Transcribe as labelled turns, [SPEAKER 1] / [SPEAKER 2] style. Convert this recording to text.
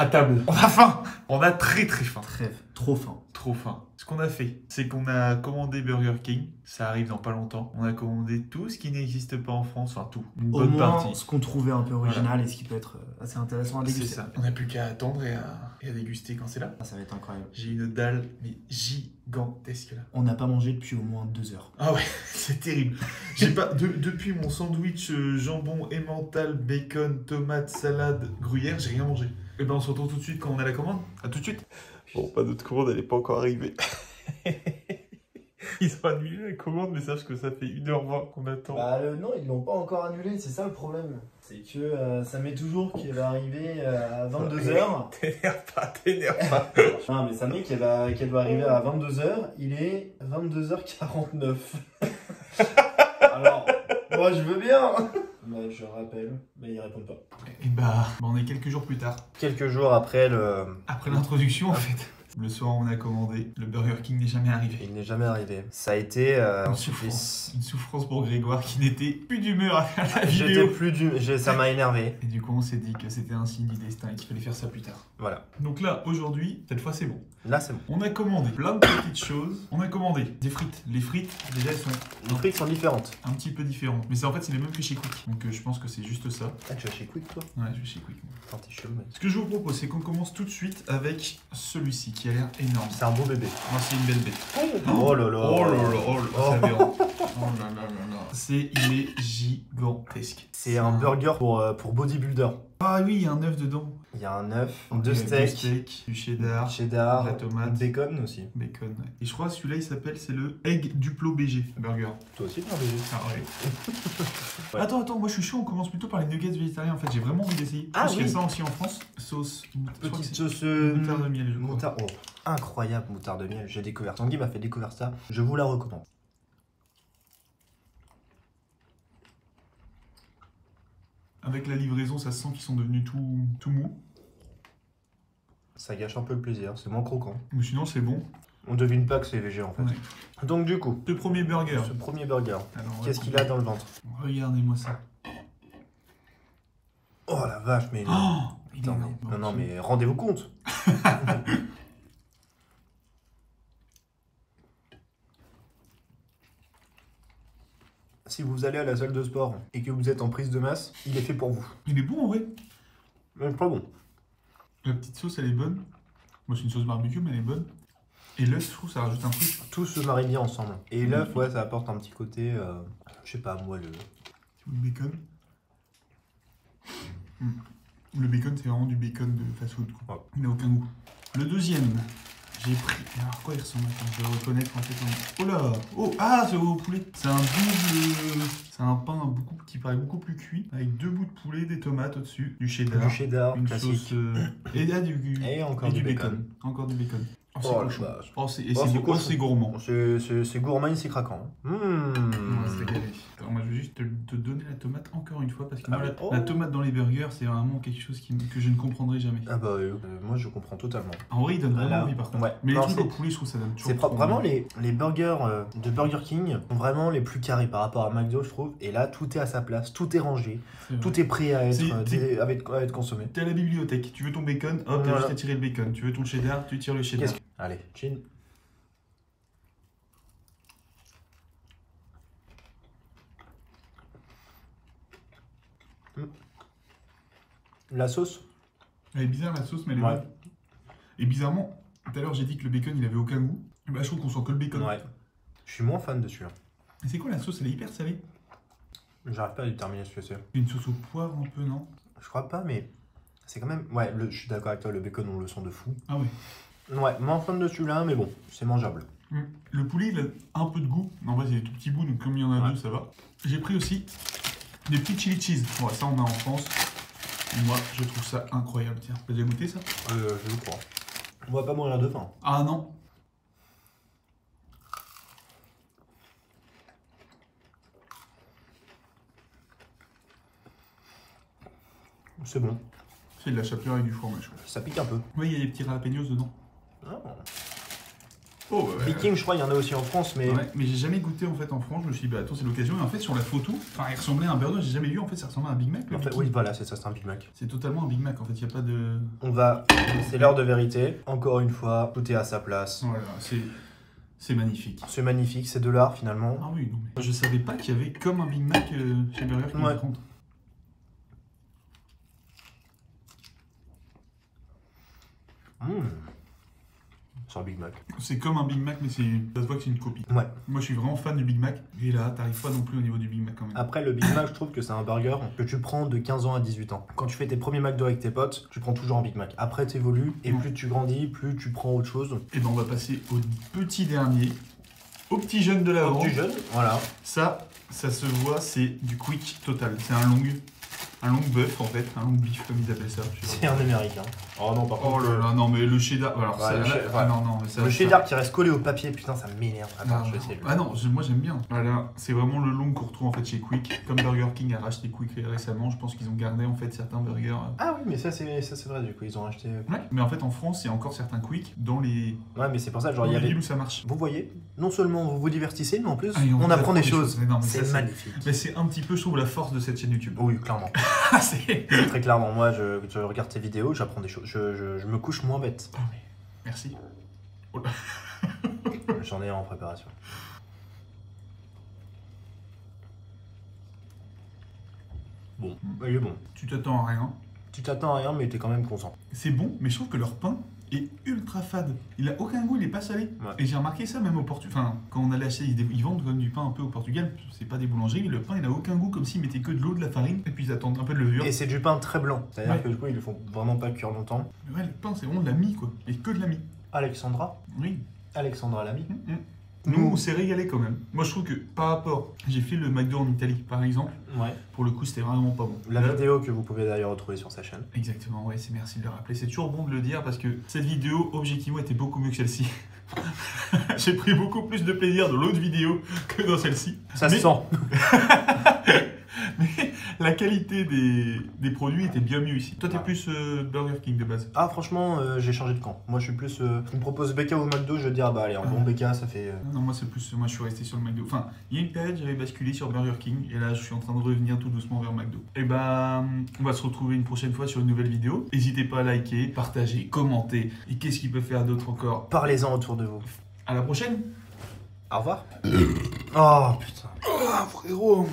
[SPEAKER 1] à table. On a faim. On a très faim.
[SPEAKER 2] Trop faim.
[SPEAKER 1] Trop faim. Ce qu'on a fait, c'est qu'on a commandé Burger King. Ça arrive dans pas longtemps. On a commandé tout ce qui n'existe pas en France. Enfin, tout. Une
[SPEAKER 2] Au
[SPEAKER 1] bonne
[SPEAKER 2] moins,
[SPEAKER 1] partie.
[SPEAKER 2] ce qu'on trouvait un peu original et ce qui peut être assez intéressant à
[SPEAKER 1] C'est
[SPEAKER 2] déguster.
[SPEAKER 1] ça. On n'a plus qu'à attendre et à déguster quand c'est là.
[SPEAKER 2] Ah, ça va être incroyable.
[SPEAKER 1] J'ai une dalle, mais gigantesque là.
[SPEAKER 2] On n'a pas mangé depuis au moins 2 heures.
[SPEAKER 1] Ah ouais, c'est terrible. J'ai pas depuis mon sandwich jambon, emmental, bacon, tomate, salade, gruyère, j'ai rien mangé. Et ben on se retrouve tout de suite quand on a la commande. À tout de suite. Bon, pas d'autre commande, elle est pas encore arrivée. Ils ont annulé la commande, mais sache que ça fait 1h20 qu'on attend.
[SPEAKER 2] Bah non, ils l'ont pas encore annulé, c'est ça le problème. C'est que ça met toujours qu'elle va arriver à 22h.
[SPEAKER 1] T'énerve pas.
[SPEAKER 2] Non, mais ça met qu'elle doit arriver à 22h. Il est 22h49. Alors, moi je veux bien. Mais je rappelle, mais ils répondent pas.
[SPEAKER 1] Et bah, on est quelques jours plus tard.
[SPEAKER 2] Quelques jours après le...
[SPEAKER 1] Après l'introduction en fait. Le soir on a commandé, le Burger King n'est jamais arrivé.
[SPEAKER 2] Il n'est jamais arrivé. Ça a été un supplice.
[SPEAKER 1] Une souffrance pour Grégoire qui n'était plus d'humeur à faire la
[SPEAKER 2] J'étais
[SPEAKER 1] vidéo.
[SPEAKER 2] plus du... Ça m'a énervé.
[SPEAKER 1] Et du coup on s'est dit que c'était un signe du destin et qu'il fallait faire ça plus tard.
[SPEAKER 2] Voilà.
[SPEAKER 1] Donc là, aujourd'hui, cette fois c'est bon.
[SPEAKER 2] Là c'est bon.
[SPEAKER 1] On a commandé plein de petites choses. On a commandé des frites. Les frites, déjà elles sont
[SPEAKER 2] Les frites sont différentes.
[SPEAKER 1] un petit peu différentes. Mais c'est en fait c'est les mêmes que chez Quick. Donc je pense que c'est juste ça.
[SPEAKER 2] Ah, tu vas chez Quick toi?
[SPEAKER 1] Ouais, je vais chez Quick.
[SPEAKER 2] Attends, t'es chelou mec.
[SPEAKER 1] Ce que je vous propose, c'est qu'on commence tout de suite avec celui-ci qui a l'air énorme.
[SPEAKER 2] C'est un beau bébé.
[SPEAKER 1] Moi, c'est une belle bête.
[SPEAKER 2] Oh là là.
[SPEAKER 1] Oh là là, oh là là, c'est aberrant. Oh là là là là. Il est gigantesque.
[SPEAKER 2] C'est un burger pour bodybuilder.
[SPEAKER 1] Ah oui, il y a un œuf dedans.
[SPEAKER 2] Il y a un œuf,
[SPEAKER 1] Il y
[SPEAKER 2] deux
[SPEAKER 1] a
[SPEAKER 2] steaks,
[SPEAKER 1] du cheddar,
[SPEAKER 2] cheddar,
[SPEAKER 1] de la tomate,
[SPEAKER 2] bacon aussi.
[SPEAKER 1] bacon. Ouais. Et je crois celui-là, il s'appelle, c'est le Egg Duplo BG Burger.
[SPEAKER 2] Toi aussi, t'as un bébé.
[SPEAKER 1] Ah ouais.
[SPEAKER 2] Ouais.
[SPEAKER 1] Attends, moi je suis chaud, on commence plutôt par les nuggets végétariens en fait, j'ai vraiment envie d'essayer.
[SPEAKER 2] Ah
[SPEAKER 1] Parce qu'il y a
[SPEAKER 2] oui.
[SPEAKER 1] ça aussi en France. Sauce,
[SPEAKER 2] Petite sauce
[SPEAKER 1] moutarde de miel, je crois.
[SPEAKER 2] moutarde. Oh, incroyable moutarde de miel. J'ai découvert. Tanguy m'a fait découvrir ça. Je vous la recommande.
[SPEAKER 1] Avec la livraison, ça se sent qu'ils sont devenus tout mous.
[SPEAKER 2] Ça gâche un peu le plaisir. C'est moins croquant.
[SPEAKER 1] Mais sinon, c'est bon.
[SPEAKER 2] On devine pas que c'est végé en fait.
[SPEAKER 1] Ouais.
[SPEAKER 2] Donc du coup,
[SPEAKER 1] Ce premier burger.
[SPEAKER 2] ce premier burger,
[SPEAKER 1] Alors,
[SPEAKER 2] qu'est-ce qu'il a dans le ventre?
[SPEAKER 1] Regardez-moi ça.
[SPEAKER 2] Oh la vache, mais...
[SPEAKER 1] Oh, il est
[SPEAKER 2] Putain,
[SPEAKER 1] énorme.
[SPEAKER 2] mais... Non, mais rendez-vous compte. Si vous allez à la salle de sport et que vous êtes en prise de masse, il est fait pour vous.
[SPEAKER 1] Il est bon en vrai.
[SPEAKER 2] Mais pas bon.
[SPEAKER 1] La petite sauce, elle est bonne. Moi, c'est une sauce barbecue, mais elle est bonne. Et l'œuf, je trouve, ça rajoute un truc.
[SPEAKER 2] Tout se marie bien ensemble. Et l'œuf, ouais, ça apporte un petit côté, je sais pas, moi, le...
[SPEAKER 1] Le bacon. Le bacon, c'est vraiment du bacon de fast-food.
[SPEAKER 2] Ouais.
[SPEAKER 1] Il n'a aucun goût. Le deuxième, j'ai pris... Alors, quoi il ressemble? Attends, je vais le reconnaître en fait. Oh là! Oh! Ah, c'est au poulet! C'est un double... C'est un pain qui paraît beaucoup plus cuit, avec 2 bouts de poulet, des tomates au-dessus, du cheddar.
[SPEAKER 2] Du cheddar,
[SPEAKER 1] une
[SPEAKER 2] classique.
[SPEAKER 1] sauce... Et là,
[SPEAKER 2] Et encore du bacon.
[SPEAKER 1] Encore du bacon. Oh, c'est
[SPEAKER 2] Oh,
[SPEAKER 1] cochon.
[SPEAKER 2] la vache.
[SPEAKER 1] Oh, c'est
[SPEAKER 2] Oh, c'est cochon.
[SPEAKER 1] c'est gourmand.
[SPEAKER 2] C'est gourmand et c'est craquant.
[SPEAKER 1] On va se régaler. Alors, moi, je vais juste te donner la tomate encore une fois parce que
[SPEAKER 2] Ah
[SPEAKER 1] moi,
[SPEAKER 2] oui.
[SPEAKER 1] la tomate dans les burgers, c'est vraiment quelque chose que je ne comprendrai jamais.
[SPEAKER 2] Ah bah, moi je comprends totalement.
[SPEAKER 1] En vrai, il donne vraiment
[SPEAKER 2] Là,
[SPEAKER 1] envie par contre.
[SPEAKER 2] ouais.
[SPEAKER 1] Mais les
[SPEAKER 2] Non,
[SPEAKER 1] trucs
[SPEAKER 2] c'est-
[SPEAKER 1] au poulet, je trouve ça donne toujours.
[SPEAKER 2] C'est
[SPEAKER 1] trop
[SPEAKER 2] vraiment
[SPEAKER 1] envie.
[SPEAKER 2] les burgers de Burger King sont vraiment les plus carrés par rapport à McDo, je trouve. Et là, tout est à sa place, tout est rangé,
[SPEAKER 1] C'est vrai.
[SPEAKER 2] tout est prêt à
[SPEAKER 1] C'est-
[SPEAKER 2] à être consommé.
[SPEAKER 1] T'es à la bibliothèque, tu veux ton bacon, hop, t'as
[SPEAKER 2] Voilà.
[SPEAKER 1] juste à tirer le bacon. Tu veux ton cheddar, tu tires le cheddar.
[SPEAKER 2] Allez, chin. La sauce?
[SPEAKER 1] Elle est bizarre la sauce, mais elle est
[SPEAKER 2] Ouais.
[SPEAKER 1] bonne. Et bizarrement, tout à l'heure j'ai dit que le bacon il avait aucun goût. Bah, je trouve qu'on sent que le bacon.
[SPEAKER 2] Ouais. Je suis moins fan de celui-là.
[SPEAKER 1] Mais c'est quoi la sauce? Elle est hyper salée.
[SPEAKER 2] J'arrive pas à déterminer ce que c'est.
[SPEAKER 1] C'est une sauce au poivre un peu, non?
[SPEAKER 2] Je crois pas, mais c'est quand même... Ouais, je suis d'accord avec toi, le bacon, on le sent de fou.
[SPEAKER 1] Ah ouais.
[SPEAKER 2] Ouais, moins fan de celui-là, mais bon, c'est mangeable.
[SPEAKER 1] Le poulet il a un peu de goût. En vrai, c'est des tout petits bouts, donc comme il y en a
[SPEAKER 2] Ouais.
[SPEAKER 1] deux, ça va. J'ai pris aussi des petits chili cheese. Bon, ça on a en France. Et moi, je trouve ça incroyable. Tiens, t'as déjà goûté ça?
[SPEAKER 2] Je le crois. On va pas mourir de faim.
[SPEAKER 1] Ah non.
[SPEAKER 2] C'est bon.
[SPEAKER 1] C'est de la chapelure avec du fromage.
[SPEAKER 2] Ça pique un peu.
[SPEAKER 1] Oui, il y a des petits jalapenos dedans.
[SPEAKER 2] Ah.
[SPEAKER 1] Oh,
[SPEAKER 3] Big King, je crois, il y en a aussi en France, mais...
[SPEAKER 1] Ouais, mais j'ai jamais goûté en fait en France. Je me suis dit, bah attends, c'est l'occasion. Et en fait, sur la photo, enfin, il ressemblait à un burger. J'ai jamais vu. En fait, ça ressemblait à un Big Mac. Le
[SPEAKER 3] En
[SPEAKER 1] Big
[SPEAKER 3] fait, oui,
[SPEAKER 1] King.
[SPEAKER 3] voilà, c'est ça, c'est un Big Mac.
[SPEAKER 1] C'est totalement un Big Mac. En fait, il n'y a pas de.
[SPEAKER 3] On va... C'est l'heure de vérité. Encore une fois, tout est à sa place.
[SPEAKER 1] Voilà, c'est magnifique.
[SPEAKER 3] C'est magnifique, c'est de l'art, finalement.
[SPEAKER 1] Ah oui, non, mais je savais pas qu'il y avait comme un Big Mac chez Burger King.
[SPEAKER 3] Ouais.
[SPEAKER 1] Par contre.
[SPEAKER 3] C'est un Big Mac.
[SPEAKER 1] C'est comme un Big Mac, mais ça se voit que c'est une copie.
[SPEAKER 3] Ouais.
[SPEAKER 1] Moi, je suis vraiment fan du Big Mac. Et là, t'arrives pas non plus au niveau du Big Mac quand même.
[SPEAKER 3] Après, le Big Mac, je trouve que c'est un burger que tu prends de 15 ans à 18 ans. Quand tu fais tes premiers McDo avec tes potes, tu prends toujours un Big Mac. Après, tu évolues et plus tu grandis, plus tu prends autre chose.
[SPEAKER 1] Et ben, on va passer au petit dernier. Au petit jeune de la vente.
[SPEAKER 3] Du jeune, voilà.
[SPEAKER 1] Ça se voit, c'est du quick total. C'est un long bœuf en fait, un long beef comme ils appellent ça.
[SPEAKER 3] C'est un américain. Oh non, par contre.
[SPEAKER 1] Oh là là, non mais le cheddar. Alors,
[SPEAKER 3] Ouais,
[SPEAKER 1] ça, non, non, mais ça,
[SPEAKER 3] le cheddar qui reste collé au papier, putain, ça m'énerve. Attends, je vais essayer.
[SPEAKER 1] Ah non, moi j'aime bien. Voilà, c'est vraiment le long qu'on retrouve en fait chez Quick. Comme Burger King a racheté Quick récemment, je pense qu'ils ont gardé en fait certains burgers.
[SPEAKER 3] Ah oui, mais ça c'est vrai, du coup, ils ont acheté.
[SPEAKER 1] Ouais, mais en fait en France, il y a encore certains Quick dans les.
[SPEAKER 3] Ouais, mais c'est pour ça, genre, il y avait.
[SPEAKER 1] villes où ça marche.
[SPEAKER 3] Vous voyez, non sellement vous vous divertissez, mais en plus,
[SPEAKER 1] Ah, et
[SPEAKER 3] on apprend des choses.
[SPEAKER 1] Mais non, mais
[SPEAKER 3] C'est
[SPEAKER 1] ça,
[SPEAKER 3] magnifique.
[SPEAKER 1] Mais c'est un petit peu, je trouve, la force de cette chaîne YouTube.
[SPEAKER 3] Oui, clairement.
[SPEAKER 1] C'est.
[SPEAKER 3] Très clairement, moi, je regarde tes vidéos, j'apprends des choses. Je me couche moins bête.
[SPEAKER 1] Oh, mais merci. Oh là.
[SPEAKER 3] J'en ai en préparation. Bon, il est bon.
[SPEAKER 1] Tu t'attends à rien.
[SPEAKER 3] Tu t'attends à rien, mais t'es quand même content.
[SPEAKER 1] C'est bon, mais je trouve que leur pain est ultra fade. Il a aucun goût, il est pas salé.
[SPEAKER 3] Ouais.
[SPEAKER 1] Et j'ai remarqué ça même au Portugal. Enfin, quand on allait acheter, ils vendent quand même du pain un peu au Portugal. C'est pas des boulangeries, le pain il a aucun goût, comme s'ils mettaient que de l'eau, de la farine, et puis ils attendent un peu de levure.
[SPEAKER 3] Et c'est du pain très blanc. C'est-à-dire
[SPEAKER 1] Ouais.
[SPEAKER 3] que du coup, ils le font vraiment pas cuire longtemps.
[SPEAKER 1] Mais ouais, le pain c'est vraiment de la mie quoi. Et que de la mie.
[SPEAKER 3] Alexandra
[SPEAKER 1] Oui.
[SPEAKER 3] Alexandra Lamy.
[SPEAKER 1] Nous, on s'est régalé quand même. Moi, je trouve que par rapport, j'ai fait le McDo en Italie, par exemple.
[SPEAKER 3] Ouais.
[SPEAKER 1] Pour le coup, c'était vraiment pas bon.
[SPEAKER 3] La vidéo que vous pouvez d'ailleurs retrouver sur sa chaîne.
[SPEAKER 1] Exactement, ouais, c'est merci de le rappeler. C'est toujours bon de le dire parce que cette vidéo, objectivement, était beaucoup mieux que celle-ci. J'ai pris beaucoup plus de plaisir dans l'autre vidéo que dans celle-ci.
[SPEAKER 3] Ça
[SPEAKER 1] Mais-
[SPEAKER 3] se sent.
[SPEAKER 1] Mais la qualité des produits était bien mieux ici. Toi, t'es
[SPEAKER 3] Ouais.
[SPEAKER 1] plus Burger King de base.
[SPEAKER 3] Ah, franchement, j'ai changé de camp. Moi, je suis plus. On me propose BK au McDo, je vais dire, bah allez, un bon BK, ça fait.
[SPEAKER 1] Non, moi, c'est plus. Moi, je suis resté sur le McDo. Enfin, il y a une période, j'avais basculé sur Burger King. Et là, je suis en train de revenir tout doucement vers McDo. Et ben, on va se retrouver une prochaine fois sur une nouvelle vidéo. N'hésitez pas à liker, partager, commenter. Et qu'est-ce qu'il peut faire d'autre encore?
[SPEAKER 3] Parlez-en autour de vous.
[SPEAKER 1] À la prochaine!
[SPEAKER 3] Au revoir. Oh putain.
[SPEAKER 1] Ah, frérot!